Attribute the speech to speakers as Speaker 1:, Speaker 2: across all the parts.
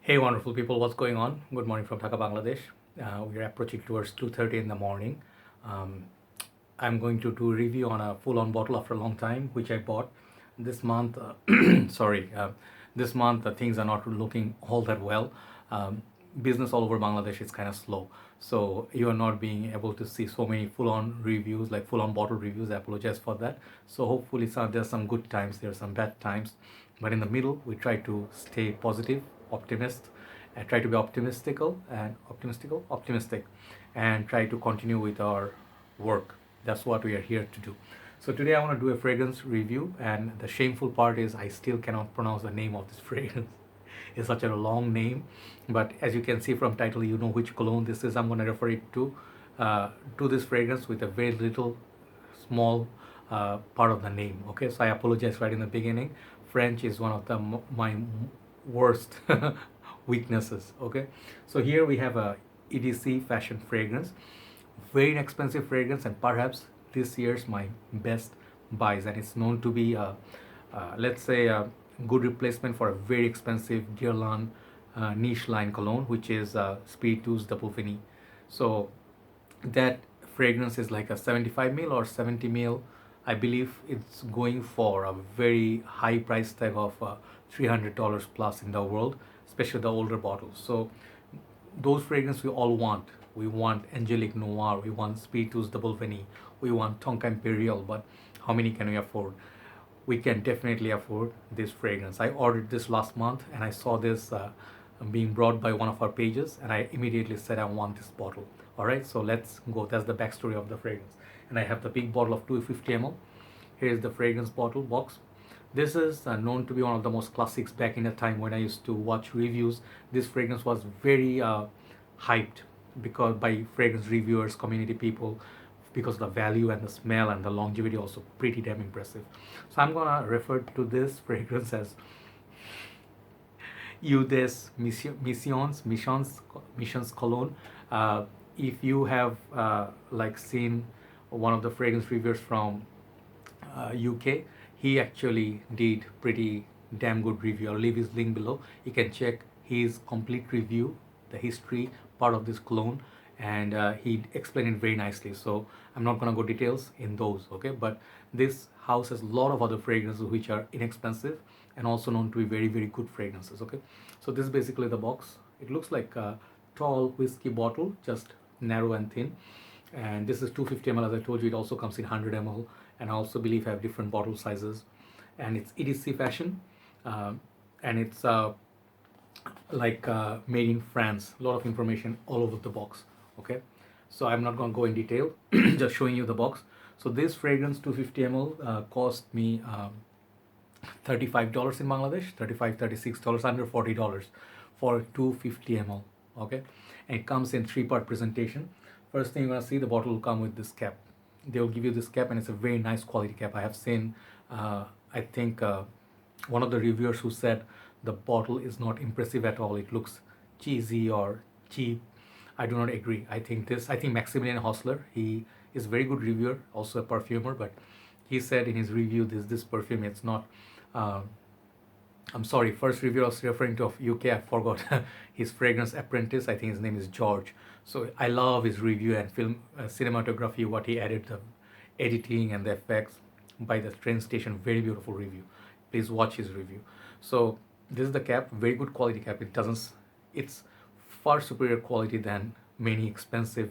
Speaker 1: Hey, wonderful people, what's going on? Good morning from Dhaka, Bangladesh. We're approaching towards 2:30 in the morning. Um, I'm going to do a review on a full-on bottle after a long time, which I bought this month. Sorry, this month things are not looking all that well. Business all over Bangladesh is kind of slow, so you are not being able to see so many full-on reviews, like full-on bottle reviews. I apologize for that. So hopefully, there's some good times, there's some bad times, but in the middle, we try to stay positive, optimist, and try to be optimistic, and try to continue with our work. That's what we are here to do. So today I want to do a fragrance review, and the shameful part is I still cannot pronounce the name of this fragrance. It's such a long name, but as you can see from title, you know which cologne this is. I'm going to refer it to this fragrance with a very little small part of the name. Okay, so I apologize right in the beginning. French is one of my worst weaknesses. Okay, so here we have a EDC fashion fragrance, very inexpensive fragrance, and perhaps this year's my best buys, and it's known to be let's say a good replacement for a very expensive Guerlain niche line cologne, which is Spiritueuse Double Vanille. So that fragrance is like a 75 ml or 70 ml. I believe it's going for a very high price tag of $300 plus in the world, especially the older bottles. So those fragrances we all want. We want Angelic Noir, we want Spiritueuse Double Vanille, we want Tonka Imperial, but how many can we afford? We can definitely afford this fragrance. I ordered this last month and I saw this being brought by one of our pages, and I immediately said I want this bottle. All right, so let's go. That's the backstory of the fragrance. And I have the big bottle of 250 ml. Here is the fragrance bottle box. This is known to be one of the most classics back in the time when I used to watch reviews. This fragrance was very hyped because by fragrance reviewers, community people, because the value and the smell and the longevity also pretty damn impressive. So I'm gonna refer to this fragrance as Eudes Missions Cologne. If you have like seen one of the fragrance reviewers from UK, he actually did pretty damn good review. I'll leave his link below. You can check his complete review, the history part of this cologne, and he explained it very nicely. So I'm not gonna go details in those, okay? But this house has a lot of other fragrances which are inexpensive and also known to be very, very good fragrances, okay? So this is basically the box. It looks like a tall whiskey bottle, just narrow and thin. And this is 250 ml, as I told you. It also comes in 100 ml, and I also believe I have different bottle sizes. And it's EDC fashion, and it's made in France. A lot of information all over the box. Okay, so I'm not going to go in detail, just showing you the box. So this fragrance 250 ml cost me $35 in Bangladesh, $36, under $40 for 250 ml. Okay, and it comes in three-part presentation. First thing you're gonna see, the bottle will come with this cap. They will give you this cap, and it's a very nice quality cap. I have seen, I think one of the reviewers who said the bottle is not impressive at all. It looks cheesy or cheap. I do not agree. I think Maximillian Heusler, he is a very good reviewer, also a perfumer, but he said in his review, this perfume, it's not, I'm sorry, first review I was referring to of UK, I forgot his fragrance Apprentice, I think his name is George. So I love his review and film cinematography, what he added, the editing and the effects by the train station, very beautiful review. Please watch his review. So this is the cap, very good quality cap. It's far superior quality than many expensive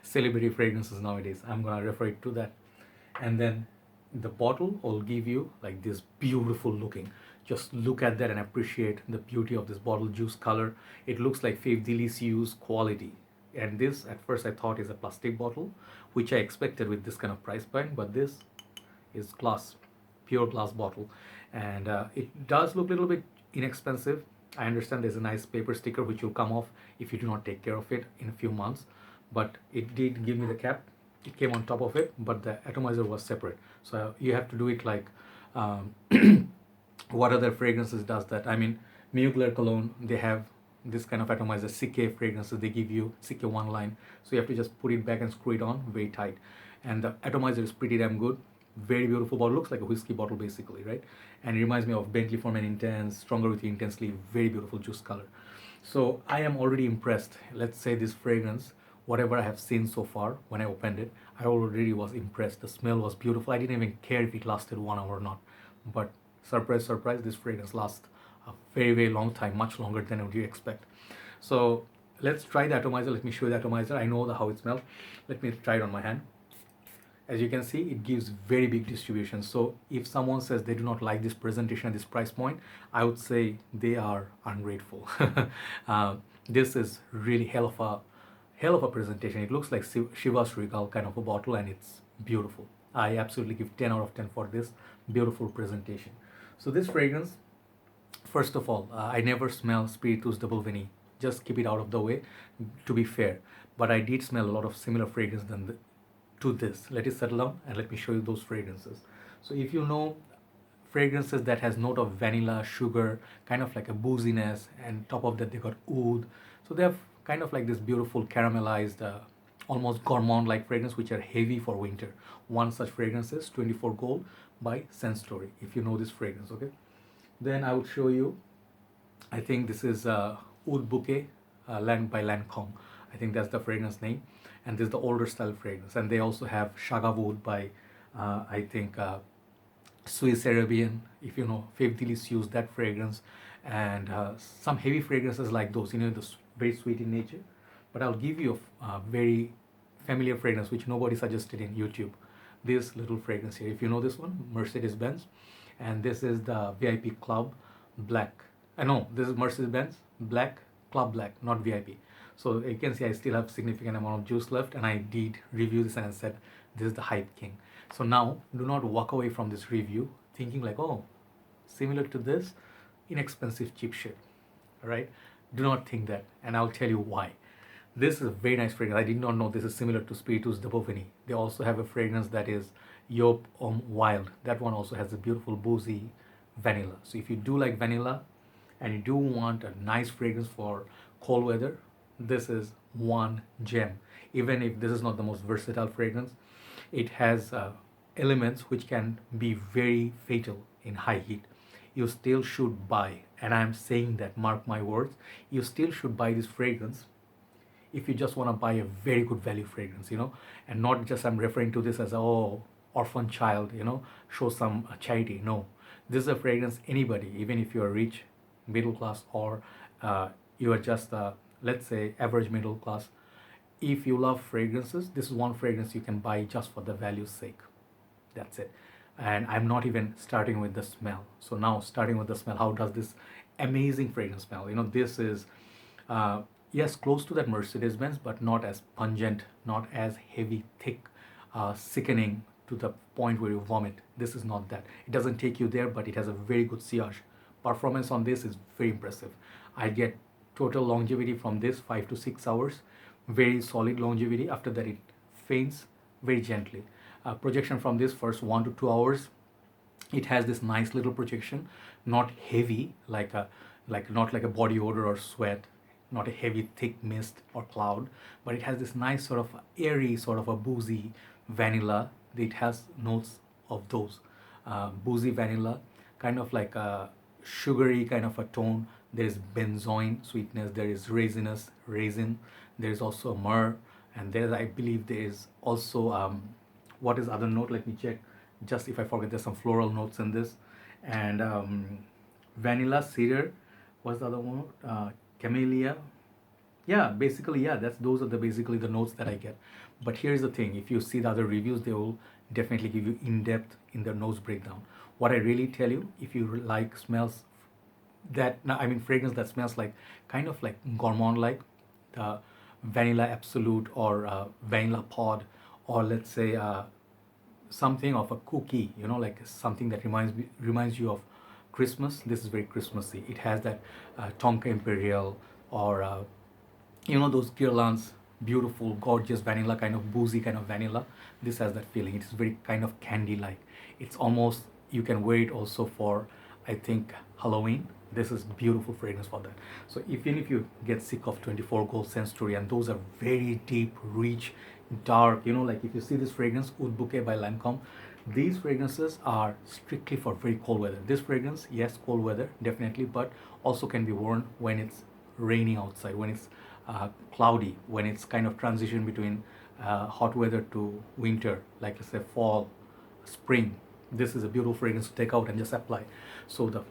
Speaker 1: celebrity fragrances nowadays. I'm gonna refer it to that. And then the bottle will give you like this beautiful looking. Just look at that and appreciate the beauty of this bottle, juice color. It looks like Fave Delicious quality. And this, at first I thought is a plastic bottle, which I expected with this kind of price point, but this is glass, pure glass bottle. And it does look a little bit inexpensive. I understand there's a nice paper sticker which will come off if you do not take care of it in a few months, but it did give me the cap. It came on top of it, but the atomizer was separate. So you have to do it like what other fragrances does that? I mean, Mugler Cologne, they have this kind of atomizer. CK fragrances, they give you CK one line. So you have to just put it back and screw it on very tight. And the atomizer is pretty damn good. Very beautiful bottle, looks like a whiskey bottle basically, right? And it reminds me of Bentley for Men Intense, Stronger with You Intensely, very beautiful juice color. So I am already impressed. Let's say this fragrance, whatever I have seen so far, when I opened it, I already was impressed. The smell was beautiful. I didn't even care if it lasted 1 hour or not. But surprise, surprise, this fragrance lasts a very, very long time, much longer than would you expect. So let's try the atomizer. Let me show you the atomizer. I know how it smells. Let me try it on my hand. As you can see, it gives very big distribution. So if someone says they do not like this presentation at this price point, I would say they are ungrateful. This is really hell of a presentation. It looks like Shiva's Regal kind of a bottle, and it's beautiful. I absolutely give 10 out of 10 for this beautiful presentation. So this fragrance, first of all, I never smell Spiritueuse Double Vanille. Just keep it out of the way, to be fair. But I did smell a lot of similar fragrance to this. Let it settle down and let me show you those fragrances. So if you know fragrances that has note of vanilla, sugar, kind of like a booziness, and top of that they got oud. So they have kind of like this beautiful caramelized, almost gourmand-like fragrance, which are heavy for winter. One such fragrance is 24 Gold by Scent Story, if you know this fragrance, okay? Then I would show you, I think this is Oud Bouquet by Lancome. I think that's the fragrance name. And this is the older style fragrance. And they also have Chagavood by, I think, Swiss Arabian. If you know, Fave Delis use that fragrance. And some heavy fragrances like those, very sweet in nature. But I'll give you a very familiar fragrance which nobody suggested in YouTube. This little fragrance here. If you know this one, Mercedes Benz. And this is the VIP Club Black. No, this is Mercedes Benz Black, Club Black, not VIP. So you can see I still have significant amount of juice left, and I did review this and I said this is the hype king. So now do not walk away from this review thinking like, oh, similar to this, inexpensive cheap shit. All right? Do not think that, and I'll tell you why. This is a very nice fragrance. I did not know this is similar to Spiritueuse Double Vanille. They also have a fragrance that is Yop Wild. That one also has a beautiful boozy vanilla. So if you do like vanilla and you do want a nice fragrance for cold weather, this is one gem. Even if this is not the most versatile fragrance, it has elements which can be very fatal in high heat. You still should buy, and I'm saying that, mark my words, you still should buy this fragrance if you just want to buy a very good value fragrance, and not just I'm referring to this as orphan child, show some charity. No, this is a fragrance anybody, even if you are rich, middle class, or you are just let's say average middle class, if you love fragrances, this is one fragrance you can buy just for the value's sake. That's it. And I'm not even starting with the smell. So now starting with the smell, how does this amazing fragrance smell? This is yes, close to that Mercedes Benz, but not as pungent, not as heavy, thick, sickening to the point where you vomit. This is not that. It doesn't take you there, but it has a very good sillage. Performance on this is very impressive. I get total longevity from this 5 to 6 hours, very solid longevity. After that it faints very gently. Projection from this first 1 to 2 hours, it has this nice little projection, not heavy not like a body odor or sweat, not a heavy thick mist or cloud, but it has this nice sort of airy sort of a boozy vanilla. It has notes of those boozy vanilla, kind of like a sugary kind of a tone. There is benzoin sweetness, there is raisin, there is also myrrh, and I believe there is also what is other note, let me check, just if I forget, there's some floral notes in this, and vanilla, cedar, what's the other one, camellia. Those are basically the notes that I get. But here's the thing, if you see the other reviews, they will definitely give you in-depth in their nose breakdown. What I really tell you, if you like smells fragrance that smells like kind of like gourmand, like the vanilla absolute, or vanilla pod, or let's say something of a cookie, like something that reminds you of Christmas. This is very Christmassy. It has that Tonka Imperial, or those Guerlains, beautiful, gorgeous vanilla, kind of boozy kind of vanilla. This has that feeling. It is very kind of candy-like. It's almost, you can wear it also for, I think, Halloween. This is beautiful fragrance for that. So even if you get sick of 24 Gold Scent Story, and those are very deep, rich, dark, like if you see this fragrance, Oud Bouquet by Lancome, These fragrances are strictly for very cold weather. This fragrance, yes, cold weather, definitely, but also can be worn when it's raining outside, when it's cloudy, when it's kind of transition between hot weather to winter, like let's say fall, spring. This is a beautiful fragrance to take out and just apply. So the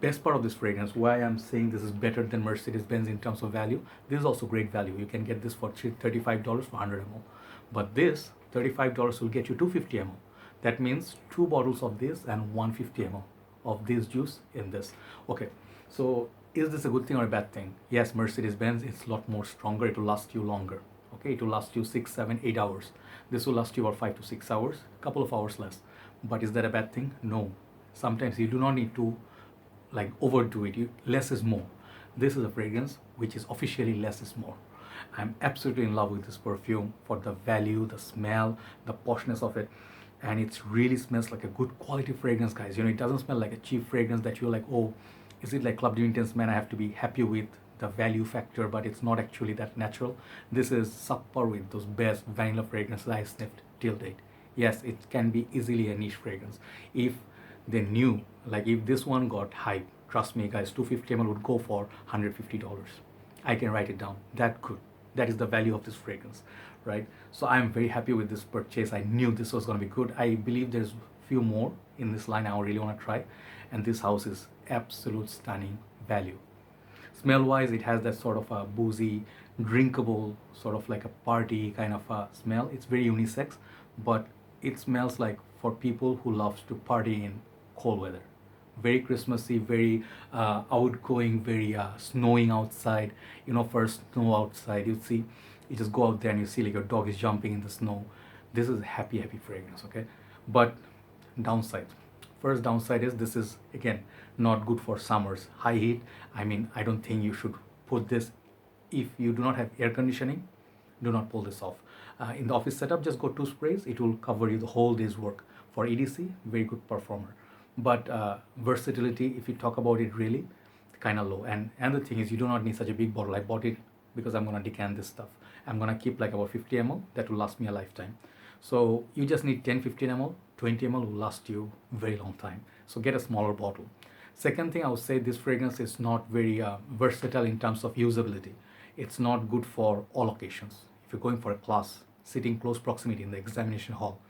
Speaker 1: best part of this fragrance, why I'm saying this is better than Mercedes-Benz in terms of value, this is also great value. You can get this for $35 for 100 ml. But this $35 will get you 250 ml. That means 2 bottles of this and 150 ml of this juice in this. Okay, so is this a good thing or a bad thing? Yes, Mercedes-Benz is a lot more stronger. It will last you longer. Okay, it will last you 6, 7, 8 hours. This will last you about 5 to 6 hours, a couple of hours less. But is that a bad thing? No. Sometimes you do not need to like overdo it. Less is more. This is a fragrance which is officially less is more. I'm absolutely in love with this perfume for the value, the smell, the poshness of it. And it really smells like a good quality fragrance, guys. You know, it doesn't smell like a cheap fragrance that you're like, oh, is it like Club de Intense Man? I have to be happy with the value factor, but it's not actually that natural. This is subpar with those best vanilla fragrances I sniffed till date. Yes, it can be easily a niche fragrance. If they knew, like if this one got hype, trust me guys, 250 ml would go for $150. I can write it down. That good. That is the value of this fragrance, right? So I'm very happy with this purchase. I knew this was going to be good. I believe there's few more in this line I really want to try, and this house is absolute stunning value. Smell wise, it has that sort of a boozy, drinkable, sort of like a party kind of a smell. It's very unisex, but it smells like for people who loves to party in cold weather. Very Christmassy, very outgoing, very snowing outside. You know, first snow outside, you see, you just go out there and you see like your dog is jumping in the snow. This is a happy, happy fragrance, okay? But downside. First downside is this is, again, not good for summers. High heat, I mean, I don't think you should put this. If you do not have air conditioning, do not pull this off. In the office setup, just go 2 sprays. It will cover you the whole day's work. For EDC, very good performer. But versatility, if you talk about it, really kind of low. And the thing is, you do not need such a big bottle. I bought it because I'm going to decant this stuff. I'm going to keep like about 50 ml. That will last me a lifetime. So you just need 10, 15 ml. 20 ml will last you a very long time. So get a smaller bottle. Second thing, I would say this fragrance is not very versatile in terms of usability. It's not good for all occasions. If you're going for a class, sitting close proximity in the examination hall,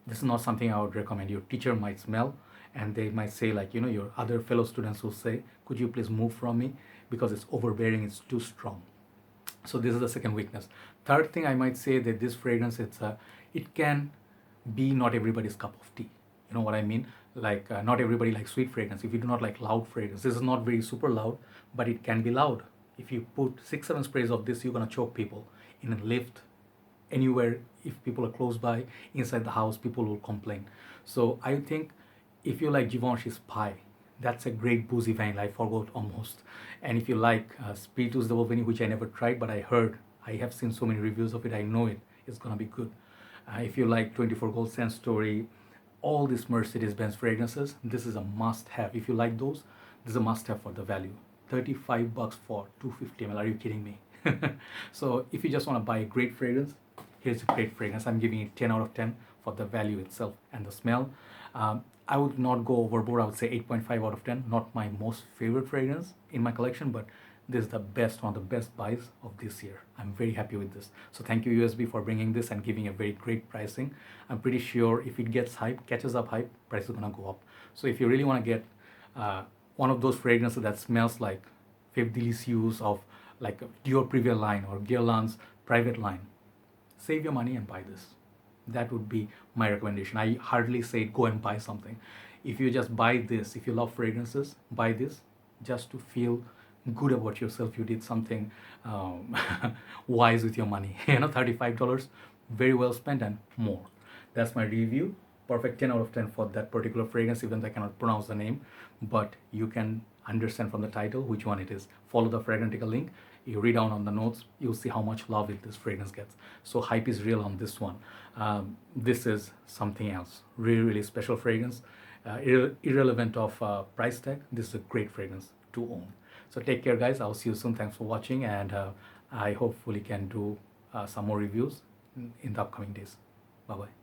Speaker 1: this is not something I would recommend. Your teacher might smell and they might say, like, you know, your other fellow students will say, could you please move from me, because it's overbearing, it's too strong. So this is the second weakness. Third thing, I might say that this fragrance, it can be not everybody's cup of tea. You know what I mean? Like not everybody likes sweet fragrance. If you do not like loud fragrance, this is not very super loud, but it can be loud. If you put 6, 7 sprays of this, you're gonna choke people in a lift, anywhere. If people are close by, inside the house, people will complain. So I think if you like Givenchy's Pie, that's a great boozy vanilla. I forgot almost. And if you like Spiritueuse Double Vanille, which I never tried, but I have seen so many reviews of it, I know it's gonna be good. If you like 24 Gold Scent Story, all these Mercedes-Benz fragrances, this is a must-have. If you like those, this is a must-have for the value. $35 for 250 ml. Are you kidding me? So if you just want to buy a great fragrance, here's a great fragrance. I'm giving it 10 out of 10 for the value itself and the smell. I would not go overboard. I would say 8.5 out of 10. Not my most favorite fragrance in my collection, but this is the best, one of the best buys of this year. I'm very happy with this. So thank you USB for bringing this and giving a very great pricing. I'm pretty sure if it gets hype, catches up hype, price is gonna go up. So if you really want to get one of those fragrances that smells like Fave Delicieux of like Dior Private line or Guerlain's private line, save your money and buy this. That would be my recommendation. I hardly say go and buy something. If you just buy this, if you love fragrances, buy this just to feel good about yourself. You did something wise with your money. You know, $35, very well spent and more. That's my review. Perfect 10 out of 10 for that particular fragrance, even though I cannot pronounce the name, but you can understand from the title which one it is. Follow the fragrantica link. You read down on the notes, you'll see how much love this fragrance gets. So hype is real on this one. This is something else. Really, really special fragrance. Irrelevant of price tag, this is a great fragrance to own. So take care, guys. I'll see you soon. Thanks for watching, and I hopefully can do some more reviews in the upcoming days. Bye-bye.